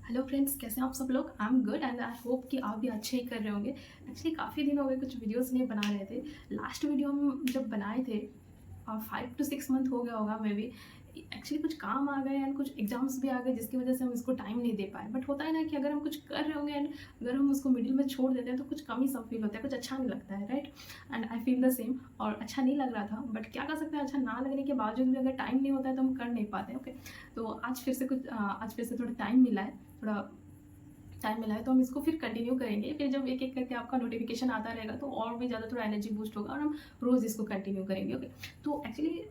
Hello friends, कैसे हैं आप सब लोग। I am good and I hope कि आप भी अच्छे ही कर रहे होंगे। एक्चुअली काफ़ी दिन हो गए, कुछ वीडियोस नहीं बना रहे थे। लास्ट वीडियो हम जब बनाए थे 5 to 6 मंथ हो गया होगा मे बी। एक्चुअली कुछ काम आ गए एंड कुछ एग्जाम्स भी आ गए, जिसकी वजह से हम इसको टाइम नहीं दे पाए। बट होता है ना कि अगर हम कुछ कर रहे होंगे एंड अगर हम उसको मिडिल में छोड़ देते हैं तो कुछ कमी सा फील होता है, कुछ अच्छा नहीं लगता है, right. And I feel the same. और अच्छा नहीं लग रहा था, बट क्या कर सकते हैं, अच्छा ना लगने के बावजूद भी अगर टाइम नहीं होता है तो हम कर नहीं पाते। ओके, तो आज फिर से थोड़ा टाइम मिला है, थोड़ा टाइम मिला है, तो हम इसको फिर कंटिन्यू करेंगे। फिर जब एक एक करके आपका नोटिफिकेशन आता रहेगा तो और भी ज़्यादा थोड़ा एनर्जी बूस्ट होगा और हम रोज़ इसको कंटिन्यू करेंगे। ओके, तो एक्चुअली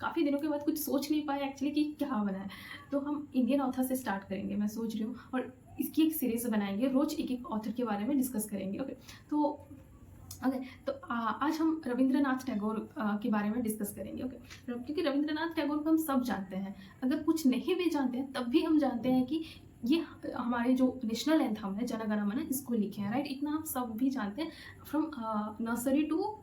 काफ़ी दिनों के बाद कुछ सोच नहीं पाए एक्चुअली कि क्या बनाए। तो हम इंडियन ऑथर से स्टार्ट करेंगे, मैं सोच रही हूँ। और इसकी एक सीरीज़ बनाएंगे, रोज़ एक एक ऑथर के बारे में डिस्कस करेंगे। ओके, तो ओके, तो आज हम रविंद्रनाथ टैगोर के बारे में डिस्कस करेंगे। ओके, क्योंकि रविंद्रनाथ टैगोर को हम सब जानते हैं, अगर कुछ नहीं भी जानते हैं तब भी हम जानते हैं कि ये हमारे जो नेशनल एंथम है जन गण मन, इसको लिखे हैं, राइट। इतना हम सब भी जानते हैं, फ्रॉम नर्सरी टू,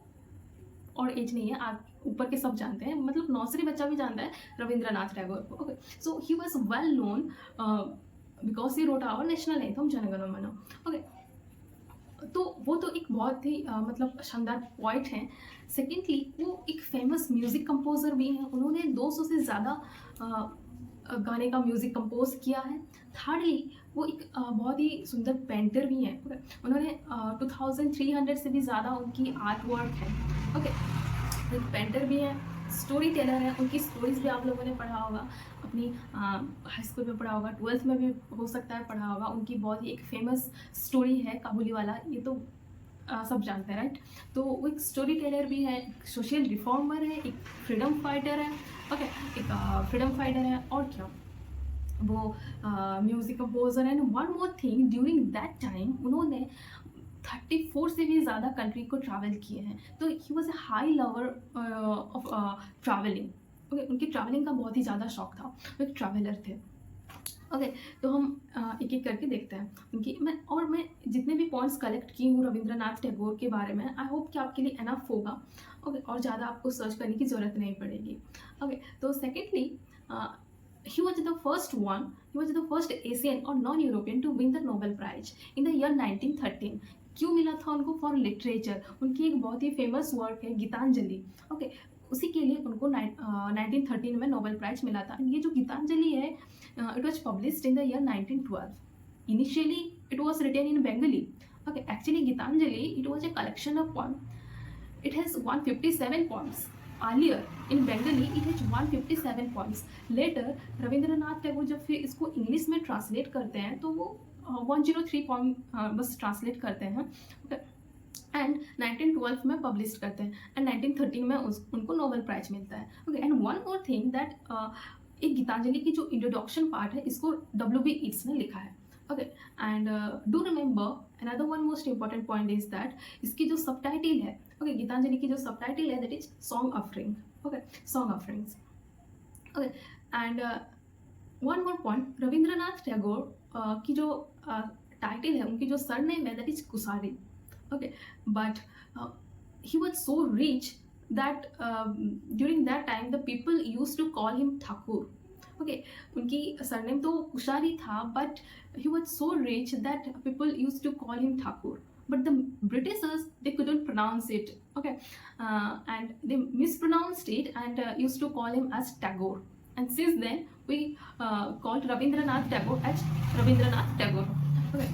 और एज नहीं है ऊपर के सब जानते हैं, मतलब नर्सरी बच्चा भी जानता है रविंद्रनाथ टैगोर को। Okay, so he was well known because he wrote our national anthem Jana Gana मन। ओके, तो वो तो एक बहुत ही मतलब शानदार पॉइंट हैं। सेकेंडली वो एक फेमस म्यूज़िक कंपोज़र भी हैं, उन्होंने 200 से ज़्यादा गाने का म्यूज़िक कंपोज किया है। थर्डली वो एक बहुत ही सुंदर पेंटर भी हैं। ओके, उन्होंने 2300 से भी ज़्यादा उनकी आर्ट वर्क है। ओके, एक पेंटर भी हैं, स्टोरी टेलर हैं, उनकी स्टोरीज भी आप लोगों ने पढ़ा होगा, अपनी हाई स्कूल में पढ़ा होगा, 12th में भी हो सकता है पढ़ा होगा। उनकी बहुत ही एक फेमस स्टोरी है काबुली वाला, ये तो सब जानते हैं, राइट। तो वो एक स्टोरी टेलर भी है, एक सोशल रिफॉर्मर है, एक फ्रीडम फाइटर है। ओके, एक फ्रीडम फाइटर है, और क्या, वो music composer. And one more thing, during that time उन्होंने 34 से भी ज़्यादा कंट्री को ट्रैवल किए हैं। तो he was a high lover of travelling. Okay, उनकी ट्रैवलिंग का बहुत ही ज़्यादा शौक था, वो एक ट्रैवलर थे। ओके, तो हम एक एक करके देखते हैं उनकी। मैं जितने भी पॉइंट्स कलेक्ट की हूँ रविंद्रनाथ टैगोर के बारे में, आई होप कि आपके लिए एनफ होगा। ओके, और ज़्यादा आपको सर्च करने की ज़रूरत नहीं पड़ेगी। ओके, तो secondly he was the first one he was the first Asian or non-European to win the Nobel Prize in the year 1913। क्यों मिला था उनको? For literature. उनकी एक बहुत ही फेमस वर्क है गीतांजलि। ओके, उसी के लिए उनको 1913 में नोबेल प्राइज मिला था। ये जो गीतांजलि है, it was published in the year 1912। Initially it was written in Bengali. Okay, actually Gitanjali it was a collection of poem. It has 157 poems. Earlier in Bengali it has 157 poems. Later Rabindranath Tagore जब फिर इसको English में translate करते हैं तो वो 103 poem बस translate करते हैं एंड 1912 में पब्लिश करते हैं एंड 1913 में उनको नोबेल प्राइज मिलता है। Okay, and one more thing that एक गीतांजलि की जो इंट्रोडक्शन पार्ट है इसको W.B. Yeats ने लिखा है। Okay, and do remember another one most important point is that इसकी जो सबटाइटल है, ओके, गीतांजलि की जो सबटाइटल है that is song offering. Okay, song offerings. Okay, and one more point, Rabindranath Tagore की जो टाइटल है, उनकी जो सरनेम है that is Kushari. Okay, but he was so rich that during that time the people used to call him Thakur। Okay, उनकी surname तो कुशारी था, but he was so rich that people used to call him Thakur, but the Britishers they couldn't pronounce it। Okay, and they mispronounced it and used to call him as Tagore, and since then we called Rabindranath Tagore as Rabindranath Tagore। Okay,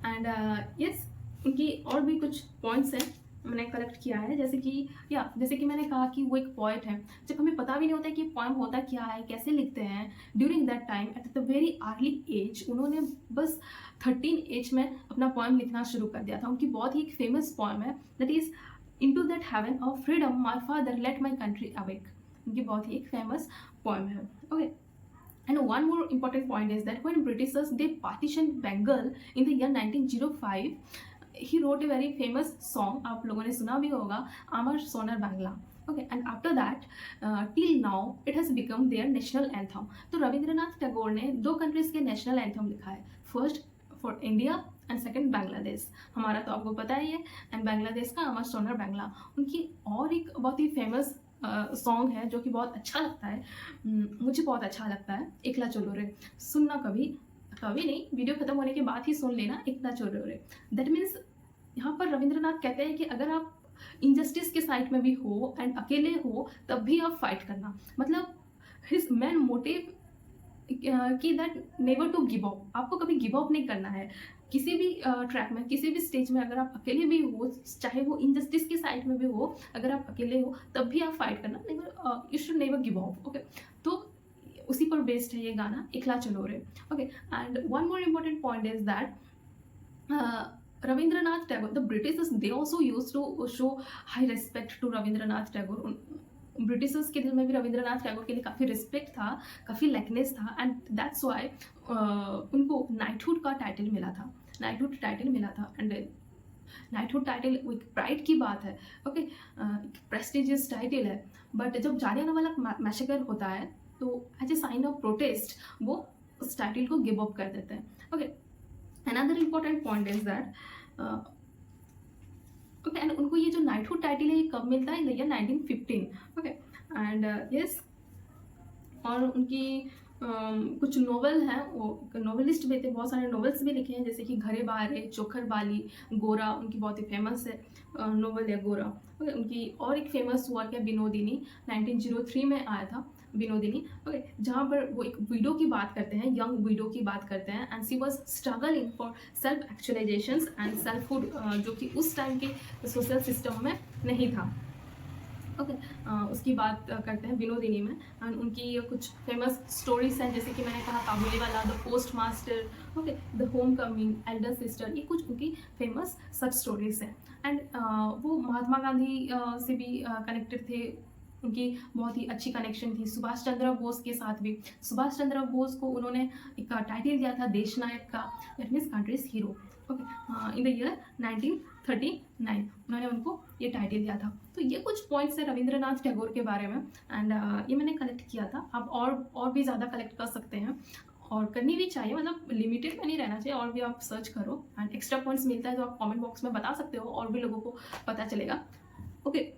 and yes, उनकी और भी कुछ points हैं मैंने collect किया है, जैसे कि मैंने कहा कि वो एक पोएट है। जब हमें पता भी नहीं होता कि पोएम होता क्या है, कैसे लिखते हैं, during that time at the very early age उन्होंने बस 13 एज में अपना पोएम लिखना शुरू कर दिया था। उनकी बहुत ही एक फेमस पोएम है that is into that heaven of freedom my father let my country awake. उनकी बहुत ही एक फेमस पोएम है। Okay, and one more important point is that when Britishers they partitioned Bengal in the year 1905, he wrote a very famous song, आप लोगों ने सुना भी होगा, Amar Sonar Bangla। Okay, and after that till now it has become their national anthem। तो रविंद्रनाथ टैगोर ने 2 countries के national anthem लिखा है, first for India and second Bangladesh. हमारा तो आपको पता ही है, एंड बांग्लादेश का अमर सोनर बांग्ला। उनकी और एक बहुत ही फेमस सॉन्ग है जो कि बहुत अच्छा लगता है, मुझे बहुत अच्छा लगता है, एकला चलो रे। सुनना कभी, कभी नहीं, वीडियो खत्म होने के बाद ही सुन लेना एकला चलो रे। दैट मीन्स यहाँ पर रविंद्रनाथ कहते हैं कि अगर आप इनजस्टिस के साइड में भी हो एंड अकेले हो तब भी आप फाइट करना। मतलब हिज मेन मोटिव कि that never to give up, आपको कभी गिव अप नहीं करना है किसी भी ट्रैक में, किसी भी स्टेज में। अगर आप अकेले भी हो, चाहे वो इनजस्टिस की साइड में भी हो, अगर आप अकेले हो तब भी आप फाइट करना, never, you should never give up. Okay, तो उसी पर बेस्ड है ये गाना एकला चलो रे। Okay, and one more important point is that Rabindranath Tagore, the Britishers, they also used to show high respect to Rabindranath Tagore. Britishers के दिल में भी रविंद्रनाथ टैगोर के लिए काफ़ी रिस्पेक्ट था, काफ़ी लाइकनेस था, एंड दैट्स वाई उनको नाइटहुड का टाइटल मिला था, नाइटहुड टाइटल मिला था। एंड नाइटहुड टाइटल एक प्राइड की बात है, ओके, एक प्रेस्टिजियस टाइटल है। बट जब जालियांवाला मैसेकर होता है तो as a sign of protest वो उस टाइटल को गिव अप कर देते हैं। Okay, another important point is that okay, and उनको ये जो नाइटहुड टाइटल है ये कब मिलता है? इन the year 1915। Okay, and yes, और उनकी कुछ नोवेल हैं, वो नोवेलिस्ट भी थे, बहुत सारे नोवेल्स भी लिखे हैं, जैसे कि घरे बारे, चोखर बाली, गोरा, उनकी बहुत ही फेमस है नोवेल है गोरा। ओके, उनकी और एक फेमस हुआ क्या बिनोदिनी, 1903 में आया था बिनोदिनी। ओके, जहाँ पर वो एक विडो की बात करते हैं, यंग विडो की बात करते हैं, and she was struggling for self actualisation and selfhood, जो कि उस टाइम के सोशल सिस्टम में नहीं था। ओके, उसकी बात करते हैं बिनोदिनी में, एंड उनकी कुछ फेमस स्टोरीज हैं, जैसे कि मैंने कहा काबुली वाला, the post master, okay, the home coming, Elder sister, ये कुछ उनकी फेमस सब स्टोरीज हैं। एंड वो महात्मा गांधी से भी कनेक्टेड थे, उनकी बहुत ही अच्छी कनेक्शन थी सुभाष चंद्र बोस के साथ भी। सुभाष चंद्र बोस को उन्होंने एक टाइटल दिया था देश नायक का, that means countries hero. Okay, in the year 1939 उन्होंने उनको ये टाइटल दिया था। तो ये कुछ पॉइंट्स है रविंद्रनाथ टैगोर के बारे में, एंड ये मैंने कलेक्ट किया था। आप और भी ज़्यादा कलेक्ट कर सकते हैं, और करनी भी चाहिए, मतलब लिमिटेड में नहीं रहना चाहिए, और भी आप सर्च करो, एंड एक्स्ट्रा पॉइंट्स मिलता है तो आप कमेंट बॉक्स में बता सकते हो, और भी लोगों को पता चलेगा। ओके,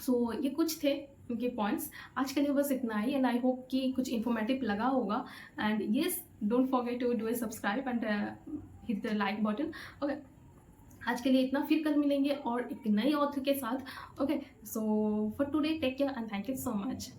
सो ये कुछ थे उनके पॉइंट्स। आज के लिए बस इतना ही, एंड आई होप कि कुछ इन्फॉर्मेटिव लगा होगा। And yes, don't forget to do a subscribe and hit the like button. Okay, आज के लिए इतना, फिर कल मिलेंगे और एक नई ऑथर के साथ। Okay, so for today take care and thank you so much.